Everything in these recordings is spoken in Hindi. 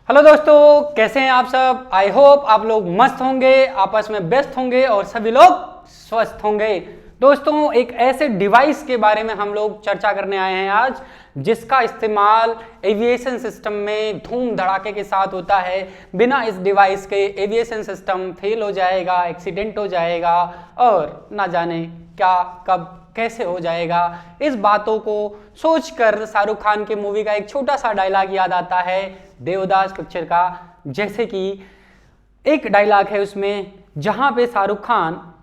हेलो दोस्तों, कैसे हैं आप सब। आई होप आप लोग मस्त होंगे, आपस में बेस्ट होंगे और सभी लोग स्वस्थ होंगे। दोस्तों, एक ऐसे डिवाइस के बारे में हम लोग चर्चा करने आए हैं आज, जिसका इस्तेमाल एविएशन सिस्टम में धूम धड़ाके के साथ होता है। बिना इस डिवाइस के एविएशन सिस्टम फेल हो जाएगा, एक्सीडेंट हो जाएगा और ना जाने क्या कब कैसे हो जाएगा। इस बातों को सोचकर शाहरुख खान की मूवी का एक छोटा सा डायलॉग याद आता है, देवदास पिक्चर का। जैसे कि एक डायलॉग है उसमें, जहां पे शाहरुख खान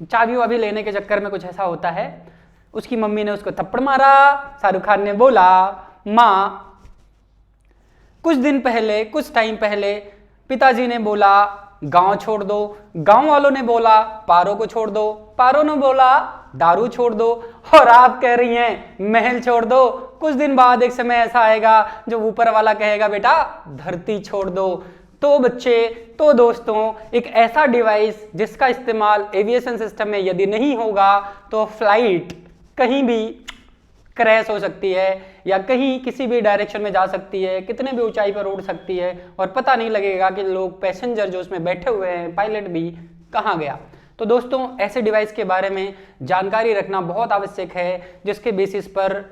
चाबी वाबी लेने के चक्कर में कुछ ऐसा होता है, उसकी मम्मी ने उसको थप्पड़ मारा। शाहरुख खान ने बोला, माँ कुछ टाइम पहले पिताजी ने बोला गांव छोड़ दो, गांव वालों ने बोला पारो को छोड़ दो, पारो ने बोला दारू छोड़ दो, और आप कह रही हैं महल छोड़ दो। कुछ दिन बाद एक समय ऐसा आएगा जो ऊपर वाला कहेगा बेटा धरती छोड़ दो। तो बच्चे, तो दोस्तों, एक ऐसा डिवाइस जिसका इस्तेमाल एविएशन सिस्टम में यदि नहीं होगा तो फ्लाइट कहीं भी क्रैश हो सकती है या कहीं किसी भी डायरेक्शन में जा सकती है, कितने भी ऊंचाई पर उड़ सकती है और पता नहीं लगेगा कि लोग पैसेंजर जो उसमें बैठे हुए हैं, पायलट भी कहाँ गया। तो दोस्तों, ऐसे डिवाइस के बारे में जानकारी रखना बहुत आवश्यक है, जिसके बेसिस पर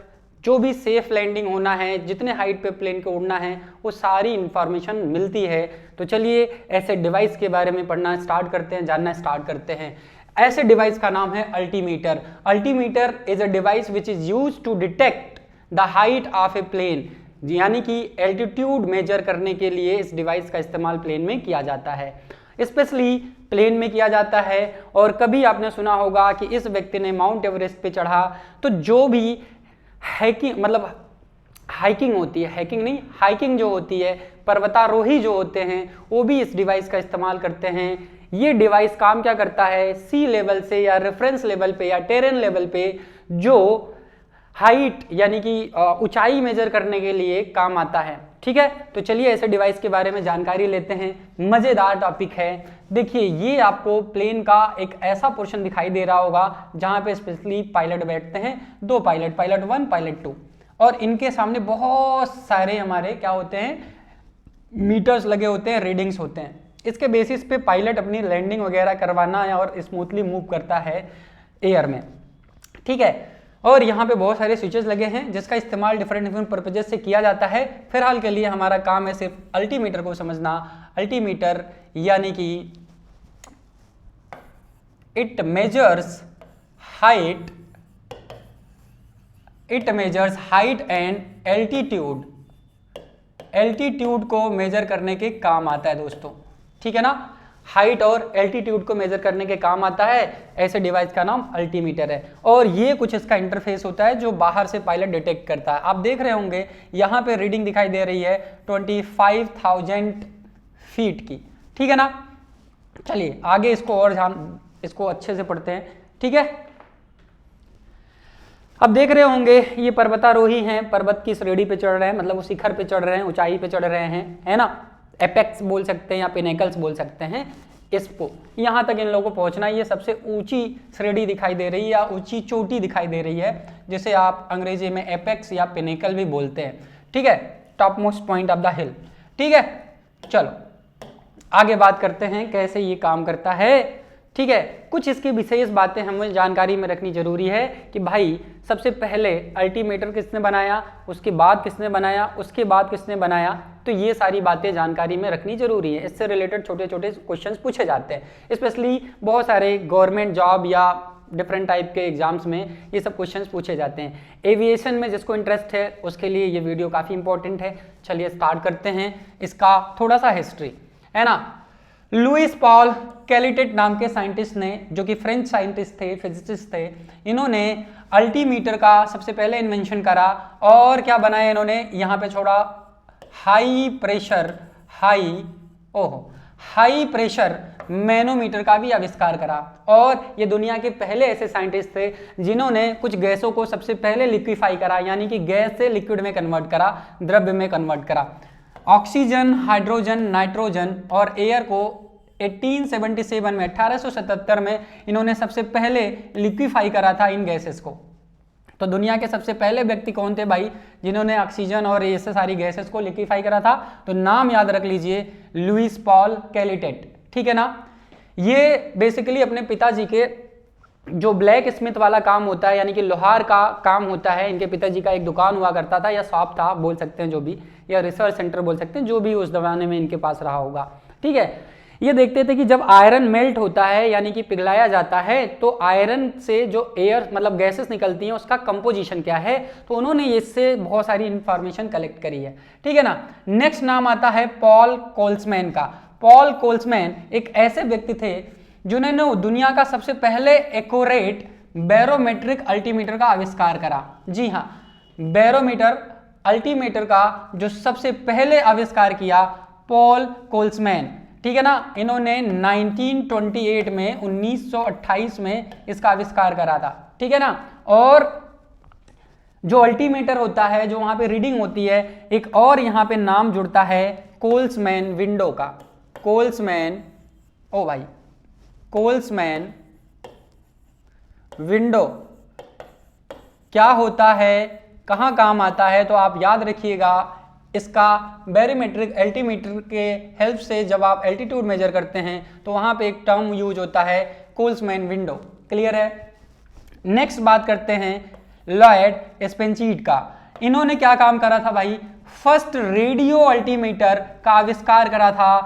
जो भी सेफ लैंडिंग होना है, जितने हाइट पे प्लेन को उड़ना है, वो सारी इंफॉर्मेशन मिलती है। तो चलिए ऐसे डिवाइस के बारे में पढ़ना स्टार्ट करते हैं, जानना स्टार्ट करते हैं। ऐसे डिवाइस का नाम है altimeter. Altimeter is a device which is used to detect the height of a plane, यानी कि एल्टीट्यूड मेजर करने के लिए इस डिवाइस का इस्तेमाल प्लेन में किया जाता है, स्पेशली प्लेन में किया जाता है। और कभी आपने सुना होगा कि इस व्यक्ति ने माउंट एवरेस्ट पे चढ़ा, तो जो भी हाइकिंग होती है, हाइकिंग जो होती है, पर्वतारोही जो होते हैं, वो भी इस डिवाइस का इस्तेमाल करते हैं। ये डिवाइस काम क्या करता है, सी लेवल से या रेफरेंस लेवल पे या टेरेन लेवल पे जो हाइट यानी कि ऊंचाई मेजर करने के लिए काम आता है। ठीक है, तो चलिए ऐसे डिवाइस के बारे में जानकारी लेते हैं। मजेदार टॉपिक है। देखिए, ये आपको प्लेन का एक ऐसा पोर्शन दिखाई दे रहा होगा जहां पे स्पेशली पायलट बैठते हैं, दो पायलट, पायलट 1 पायलट 2, और इनके सामने बहुत सारे हमारे क्या होते हैं, मीटर्स लगे होते हैं, रीडिंग्स होते हैं। इसके बेसिस पे पायलट अपनी लैंडिंग वगैरह करवाना है और स्मूथली मूव करता है एयर में। ठीक है, और यहाँ पे बहुत सारे स्विचेस लगे हैं जिसका इस्तेमाल डिफरेंट पर्पजेस से किया जाता है। फिलहाल के लिए हमारा काम है सिर्फ अल्टीमीटर को समझना। अल्टीमीटर यानी कि it measures height and altitude. Altitude को मेजर करने के काम आता है दोस्तों। ठीक है ना, हाइट और एल्टीट्यूड को मेजर करने के काम आता है। ऐसे डिवाइस का नाम अल्टीमीटर है। और ये कुछ इसका इंटरफेस होता है जो बाहर से पायलट डिटेक्ट करता है। आप देख रहे होंगे यहाँ पे रीडिंग दिखाई दे रही है 25,000 फीट की। ठीक है ना, चलिए आगे इसको अच्छे से पढ़ते हैं। ठीक है, अब देख रहे होंगे ये पर्वतारोही हैं, पर्वत की श्रेणी पे चढ़ रहे हैं, मतलब वो शिखर पे चढ़ रहे हैं, ऊंचाई पे चढ़ रहे हैं, है ना। एपेक्स बोल सकते हैं या पिनेकल्स बोल सकते हैं इसको। यहाँ तक इन लोगों को पहुँचना, ये सबसे ऊंची श्रेणी दिखाई दे रही है या ऊंची चोटी दिखाई दे रही है, जिसे आप अंग्रेजी में एपेक्स या पिनेकल भी बोलते हैं। ठीक है, top most point of the हिल। ठीक है, चलो आगे बात करते हैं कैसे ये काम करता है। ठीक है, कुछ इसकी विशेष बातें हमें जानकारी में रखनी जरूरी है कि भाई सबसे पहले अल्टीमीटर किसने बनाया, उसके बाद किसने बनाया, उसके बाद किसने बनाया। तो ये सारी बातें जानकारी में रखनी जरूरी है। इससे रिलेटेड छोटे छोटे क्वेश्चंस पूछे जाते हैं, स्पेशली बहुत सारे गवर्नमेंट जॉब या डिफरेंट टाइप के एग्जाम्स में ये सब क्वेश्चंस पूछे जाते हैं। एविएशन में जिसको इंटरेस्ट है उसके लिए ये वीडियो काफ़ी इंपॉर्टेंट है। चलिए स्टार्ट करते हैं इसका थोड़ा सा हिस्ट्री, है ना। लुइस पॉल कैलिटेट नाम के साइंटिस्ट ने, जो कि फ्रेंच साइंटिस्ट थे, फिजिसिस्ट थे, इन्होंने अल्टीमीटर का सबसे पहले इन्वेंशन करा। और क्या बनाया इन्होंने, यहाँ पे छोड़ा हाई प्रेशर मैनोमीटर का भी आविष्कार करा। और ये दुनिया के पहले ऐसे साइंटिस्ट थे जिन्होंने कुछ गैसों को सबसे पहले लिक्विफाई करा, यानी कि गैस से लिक्विड में कन्वर्ट करा, द्रव्य में कन्वर्ट करा। ऑक्सीजन, हाइड्रोजन, नाइट्रोजन और एयर को 1877 में 1877 में इन्होंने सबसे पहले लिक्विफाई करा था इन गैसेस को। तो दुनिया के सबसे पहले व्यक्ति कौन थे भाई, जिन्होंने ऑक्सीजन और ऐसे सारी गैसेस को लिक्विफाई करा था? तो नाम याद रख लीजिए, लुईस पॉल कैलिटेट, ठीक है ना। ये बेसिकली अपने पिताजी के जो ब्लैक स्मिथ वाला काम होता है, यानी कि लोहार का काम होता है, इनके पिताजी का एक दुकान हुआ करता था या शॉप था बोल सकते हैं जो भी, या रिसर्च सेंटर बोल सकते हैं, जो भी उस जमाने में इनके पास रहा होगा, ठीक है। ये देखते थे कि जब आयरन मेल्ट होता है यानी कि पिघलाया जाता है तो आयरन से जो एयर मतलब गैसेस निकलती हैं उसका कंपोजिशन क्या है, तो उन्होंने इससे बहुत सारी इंफॉर्मेशन कलेक्ट करी है, ठीक है ना। नेक्स्ट नाम आता है पॉल कोल्समैन का। पॉल कोल्समैन एक ऐसे व्यक्ति थे जिन्होंने दुनिया का सबसे पहले एक्यूरेट बैरोमेट्रिक अल्टीमीटर का आविष्कार करा। जी हाँ, बैरोमीटर अल्टीमीटर का जो सबसे पहले आविष्कार किया पॉल कोल्समैन, ठीक है ना। इन्होंने 1928 में 1928 में इसका आविष्कार करा था, ठीक है ना। और जो अल्टीमीटर होता है, जो वहां पे रीडिंग होती है, एक और यहां पे नाम जुड़ता है कोल्समैन विंडो का। कोल्समैन, ओ भाई, कोल्समैन विंडो क्या होता है, कहां काम आता है, तो आप याद रखिएगा इसका बैरोमेट्रिक एल्टीमीटर के हेल्प से जब आप एल्टीट्यूड मेजर करते हैं तो वहां पे एक टर्म यूज होता है कोल्समैन विंडो, क्लियर है। नेक्स्ट बात करते हैं लॉयड स्पेंसीड का। इन्होंने क्या काम करा था भाई, फर्स्ट रेडियो अल्टीमीटर का आविष्कार करा था।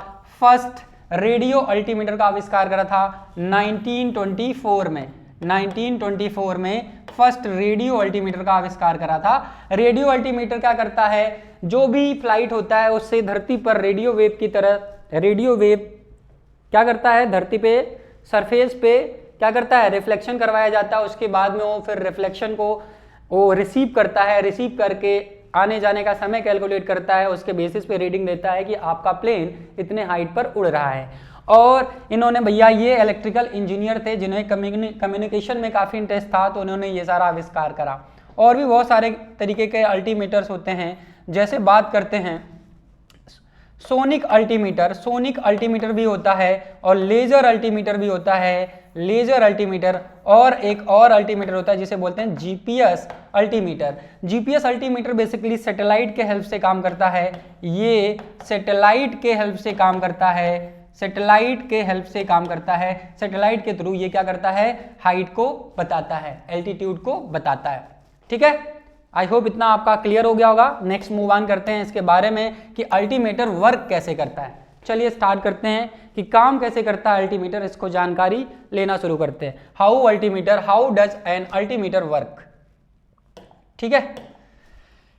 फर्स्ट रेडियो अल्टीमीटर का आविष्कार करा था 1924 में। 1924 में फर्स्ट रेडियो अल्टीमीटर का आविष्कार करा था। रेडियो अल्टीमीटर क्या करता है, जो भी फ्लाइट होता है उससे धरती पर रेडियो वेव की तरह, रेडियो वेव क्या करता है, धरती पे सरफेस पे क्या करता है, रिफ्लेक्शन करवाया जाता है। उसके बाद में वो फिर रिफ्लेक्शन को वो रिसीव करता है, रिसीव करके आने जाने का समय कैलकुलेट करता है, उसके बेसिस पे रीडिंग देता है कि आपका प्लेन इतने हाइट पर उड़ रहा है। और इन्होंने भैया ये इलेक्ट्रिकल इंजीनियर थे जिन्हें कम्युनिकेशन में काफ़ी इंटरेस्ट था, तो उन्होंने ये सारा आविष्कार करा। और भी बहुत सारे तरीके के अल्टीमीटर्स होते हैं, जैसे बात करते हैं सोनिक अल्टीमीटर। सोनिक अल्टीमीटर भी होता है और लेजर अल्टीमीटर भी होता है, लेजर अल्टीमीटर। और एक और अल्टीमीटर होता है जिसे बोलते हैं GPS altimeter. GPS altimeter basically satellite के हेल्प से काम करता है। ये सैटेलाइट के हेल्प से काम करता है, सैटेलाइट के हेल्प से काम करता है। सैटेलाइट के थ्रू ये क्या करता है, हाइट को बताता है, एल्टीट्यूड को बताता है, ठीक है। आई होप इतना आपका क्लियर हो गया होगा। नेक्स्ट मूव ऑन करते हैं इसके बारे में कि अल्टीमीटर वर्क कैसे करता है। चलिए स्टार्ट करते हैं कि काम कैसे करता है अल्टीमीटर, इसको जानकारी लेना शुरू करते हैं। How does N altimeter work, ठीक है।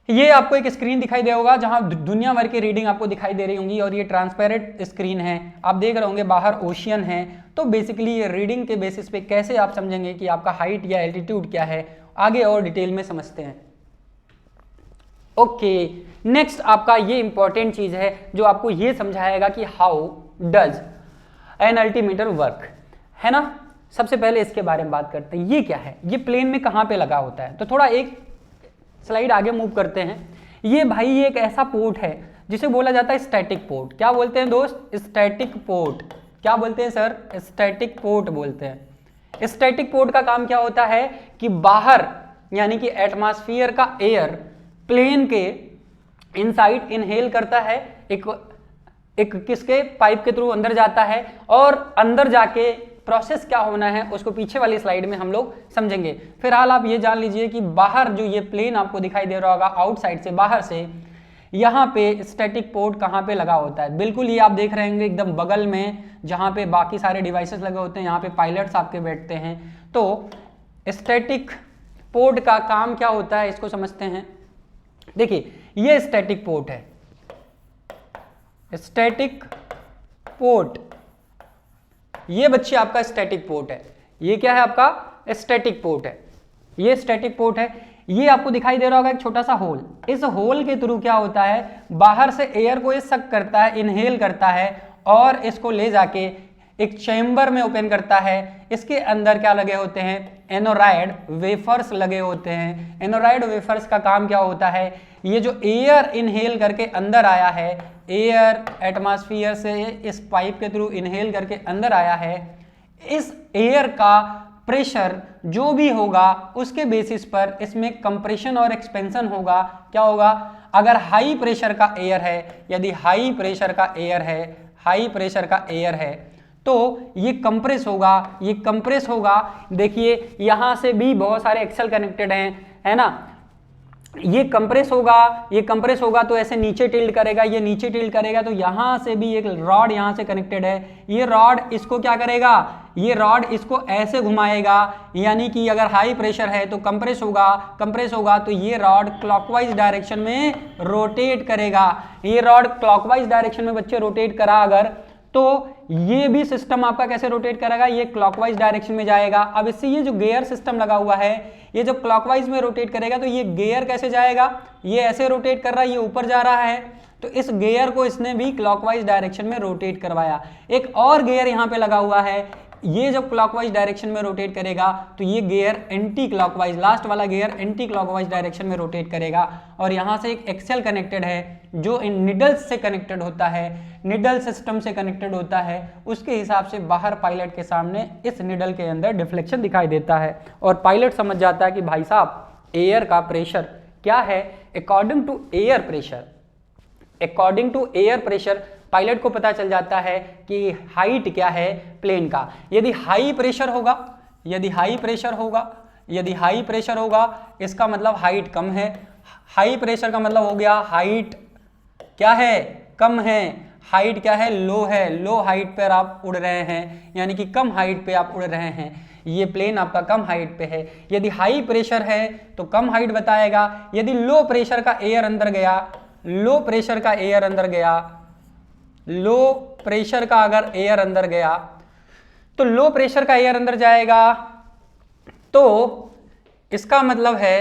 ये आपको एक स्क्रीन दिखाई दे होगा जहां दुनिया भर की रीडिंग आपको दिखाई दे रही होंगी, और ये ट्रांसपेरेंट स्क्रीन है। आप देख रहे होंगे बाहर ओशियन है। तो बेसिकली ये रीडिंग के बेसिस पे कैसे आप समझेंगे कि आपका हाइट या एल्टीट्यूड क्या है, आगे और डिटेल में समझते हैं। ओके, नेक्स्ट आपका ये इंपॉर्टेंट चीज है जो आपको ये समझाएगा कि how does N altimeter work, है ना। सबसे पहले इसके बारे में बात करते हैं, ये क्या है, ये प्लेन में कहां पे लगा होता है। तो थोड़ा एक स्लाइड आगे मूव करते हैं। ये भाई ये एक ऐसा पोर्ट है जिसे बोला जाता है स्टैटिक पोर्ट। क्या बोलते हैं दोस्त, स्टैटिक पोर्ट। क्या बोलते हैं सर, स्टैटिक पोर्ट बोलते हैं। स्टैटिक पोर्ट का काम क्या होता है कि बाहर यानी कि एटमॉस्फेयर का एयर प्लेन के इनसाइड इनहेल करता है, एक किसके पाइप के थ्रू अंदर जाता है, और अंदर जाके प्रोसेस क्या होना है उसको पीछे वाली स्लाइड में हम लोग समझेंगे। फिलहाल आप ये जान लीजिए कि बाहर जो ये प्लेन आपको दिखाई दे रहा होगा आउटसाइड से, बाहर से, यहाँ पे स्टैटिक पोर्ट कहाँ पे लगा होता है, बिल्कुल ये आप देख रहे होंगे एकदम बगल में जहाँ पे बाकी सारे डिवाइसेस लगे होते हैं, यहाँ पे पायलट्स आपके बैठते हैं। तो स्टैटिक पोर्ट का काम क्या होता है इसको समझते हैं। देखिए ये स्टैटिक पोर्ट है, स्टैटिक पोर्ट, ये बच्चे आपका स्टैटिक पोर्ट है। ये क्या है आपका स्टैटिक पोर्ट है, ये स्टैटिक पोर्ट है। ये आपको दिखाई दे रहा होगा एक छोटा सा होल। इस होल के थ्रू क्या होता है, बाहर से एयर को ये सक करता है, इनहेल करता है, और इसको ले जाके एक चैम्बर में ओपन करता है। इसके अंदर क्या लगे होते हैं, एनोराइड वेफर्स लगे होते हैं। एनोराइड वेफर्स का काम क्या होता है, ये जो एयर इनहेल करके अंदर आया है, एयर एटमॉस्फेयर से इस पाइप के थ्रू इनहेल करके अंदर आया है, इस एयर का प्रेशर जो भी होगा उसके बेसिस पर इसमें कंप्रेशन और एक्सपेंशन होगा। क्या होगा? अगर हाई प्रेशर का एयर है, यदि हाई प्रेशर का एयर है, हाई प्रेशर का एयर है तो ये कंप्रेस होगा, ये कंप्रेस होगा। देखिए यहां से भी बहुत सारे एक्सेल कनेक्टेड हैं, है ना। ये कंप्रेस होगा, ये कंप्रेस होगा तो ऐसे नीचे टिल्ट करेगा, ये नीचे टिल्ट करेगा तो यहां से भी एक रॉड यहां से कनेक्टेड है। ये रॉड इसको क्या करेगा? ये रॉड इसको ऐसे घुमाएगा, यानी कि अगर हाई प्रेशर है तो कंप्रेस होगा, कंप्रेस होगा तो ये रॉड क्लॉकवाइज डायरेक्शन में रोटेट करेगा। ये रॉड क्लॉकवाइज डायरेक्शन में बच्चे रोटेट करा अगर, तो ये भी सिस्टम आपका कैसे रोटेट करेगा? ये क्लॉकवाइज डायरेक्शन में जाएगा। अब इससे ये जो गियर सिस्टम लगा हुआ है, ये जब क्लॉकवाइज में रोटेट करेगा तो ये गियर कैसे जाएगा? ये ऐसे रोटेट कर रहा है, ये ऊपर जा रहा है, तो इस गियर को इसने भी क्लॉकवाइज डायरेक्शन में रोटेट करवाया। एक और गियर यहाँ पे लगा हुआ है, ये जब क्लॉकवाइज डायरेक्शन में रोटेट करेगा तो ये गियर एंटी क्लॉकवाइज, लास्ट वाला गियर एंटी क्लॉकवाइज डायरेक्शन में रोटेट करेगा। और यहाँ से एक एक्सेल कनेक्टेड है जो इन निडल्स से कनेक्टेड होता है, निडल सिस्टम से कनेक्टेड होता है। उसके हिसाब से बाहर पायलट के सामने इस निडल के अंदर डिफ्लेक्शन दिखाई देता है और पायलट समझ जाता है कि भाई साहब एयर का प्रेशर क्या है। According to air pressure, according to air pressure pilot को पता चल जाता है कि हाइट क्या है प्लेन का। यदि हाई प्रेशर होगा, यदि हाई प्रेशर होगा, यदि हाई प्रेशर होगा इसका मतलब हाइट कम है। हाई प्रेशर का मतलब हो गया हाइट क्या है? कम है। हाइट क्या है? लो है। लो हाइट पर आप उड़ रहे हैं, यानी कि कम हाइट पे आप उड़ रहे हैं। ये प्लेन आपका कम हाइट पे है। यदि हाई प्रेशर है तो कम हाइट बताएगा। यदि लो प्रेशर का एयर अंदर गया, लो प्रेशर का एयर अंदर गया, लो प्रेशर का अगर एयर अंदर गया तो लो प्रेशर का एयर अंदर जाएगा तो इसका मतलब है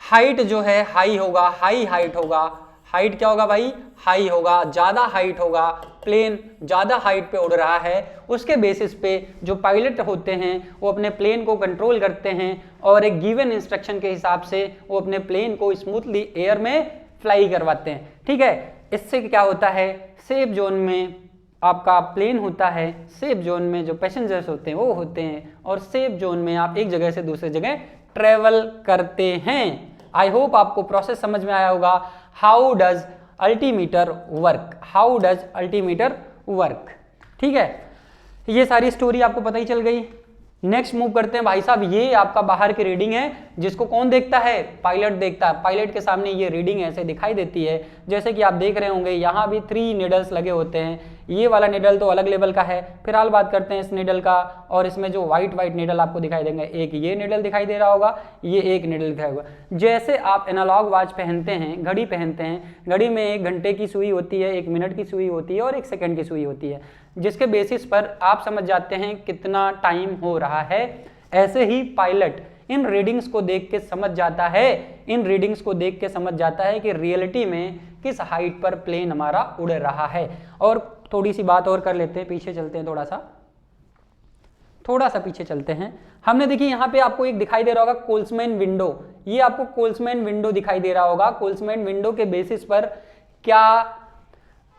हाइट जो है हाई होगा, हाई हाइट होगा। हाइट क्या होगा भाई? हाई होगा, ज्यादा हाइट होगा। प्लेन ज्यादा हाइट पे उड़ रहा है, उसके बेसिस पे जो पायलट होते हैं वो अपने प्लेन को कंट्रोल करते हैं और एक गिवन इंस्ट्रक्शन के हिसाब से वो अपने प्लेन को स्मूथली एयर में फ्लाई करवाते हैं। ठीक है, इससे क्या होता है? सेफ जोन में आपका प्लेन होता है, सेफ जोन में जो पैसेंजर्स होते हैं वो होते हैं और सेफ जोन में आप एक जगह से दूसरी जगह ट्रेवल करते हैं। आई होप आपको प्रोसेस समझ में आया होगा। How does altimeter work, how does altimeter work. ठीक है, ये सारी स्टोरी आपको पता ही चल गई। नेक्स्ट मूव करते हैं भाई साहब, ये आपका बाहर की रीडिंग है जिसको कौन देखता है? पायलट देखता है। पायलट के सामने ये रीडिंग ऐसे दिखाई देती है जैसे कि आप देख रहे होंगे यहाँ भी 3 निडल्स लगे होते हैं। ये वाला निडल तो अलग लेवल का है। फिलहाल बात करते हैं इस निडल का, और इसमें जो व्हाइट व्हाइट निडल आपको दिखाई देंगे, एक ये निडल दिखाई दे रहा होगा, ये एक निडल दिखाई होगा। जैसे आप एनालॉग वॉच पहनते हैं, घड़ी पहनते हैं, घड़ी में 1 घंटे की सुई होती है, 1 मिनट की सुई होती है और 1 सेकंड की सुई होती है, जिसके बेसिस पर आप समझ जाते हैं कितना टाइम हो रहा है। ऐसे ही पायलट इन रीडिंग्स को देख के समझ जाता है, इन रीडिंग्स को देख के समझ जाता है कि रियलिटी में किस हाइट पर प्लेन हमारा उड़ रहा है। और थोड़ी सी बात और कर लेते हैं, पीछे चलते हैं, थोड़ा सा पीछे चलते हैं। हमने देखिए यहाँ पे आपको एक दिखाई दे रहा होगा कोल्समैन विंडो, ये आपको कोल्समैन विंडो दिखाई दे रहा होगा। कोल्समैन विंडो के बेसिस पर क्या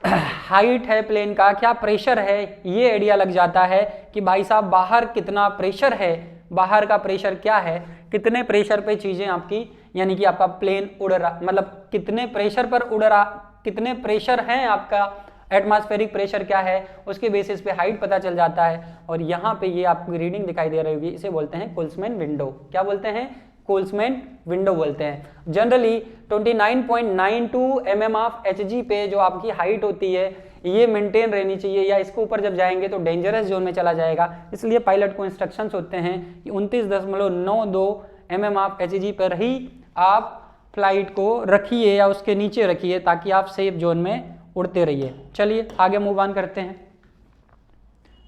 हाइट है प्लेन का, क्या प्रेशर है, ये आइडिया लग जाता है कि भाई साहब बाहर कितना प्रेशर है, बाहर का प्रेशर क्या है, कितने प्रेशर पे चीजें आपकी, यानी कि आपका प्लेन उड़ रहा, मतलब कितने प्रेशर पर उड़ रहा, कितने प्रेशर हैं आपका, एटमॉस्फेरिक प्रेशर क्या है, उसके बेसिस पे हाइट पता चल जाता है। और यहाँ पे ये आपको रीडिंग दिखाई दे रही होगी, इसे बोलते हैं कोल्समैन विंडो। क्या बोलते हैं? कोल्समैन विंडो बोलते हैं। जनरली 29.92 mm ऑफ Hg पे जो आपकी हाइट होती है ये मेंटेन रहनी चाहिए, या इसके ऊपर जब जाएंगे तो डेंजरस जोन में चला जाएगा। इसलिए पायलट को इंस्ट्रक्शंस होते हैं कि 29.92 mm ऑफ Hg पर ही आप फ्लाइट को रखिए या उसके नीचे रखिए ताकि आप सेफ जोन में उड़ते रहिए। चलिए आगे मूव ऑन करते हैं।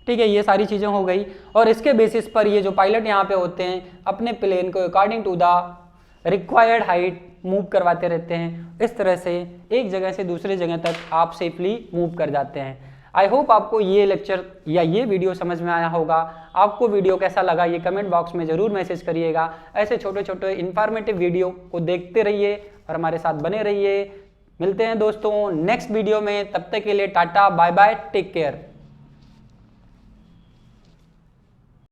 ठीक है, ये सारी चीज़ें हो गई और इसके बेसिस पर ये जो पायलट यहाँ पे होते हैं अपने प्लेन को according to the required height move करवाते रहते हैं। इस तरह से एक जगह से दूसरे जगह तक आप सेफली मूव कर जाते हैं। आई होप आपको ये लेक्चर या ये वीडियो समझ में आया होगा। आपको वीडियो कैसा लगा ये कमेंट बॉक्स में ज़रूर मैसेज करिएगा। ऐसे छोटे छोटे इन्फॉर्मेटिव वीडियो को देखते रहिए और हमारे साथ बने रहिए। मिलते हैं दोस्तों नेक्स्ट वीडियो में, तब तक के लिए tata bye bye, take care.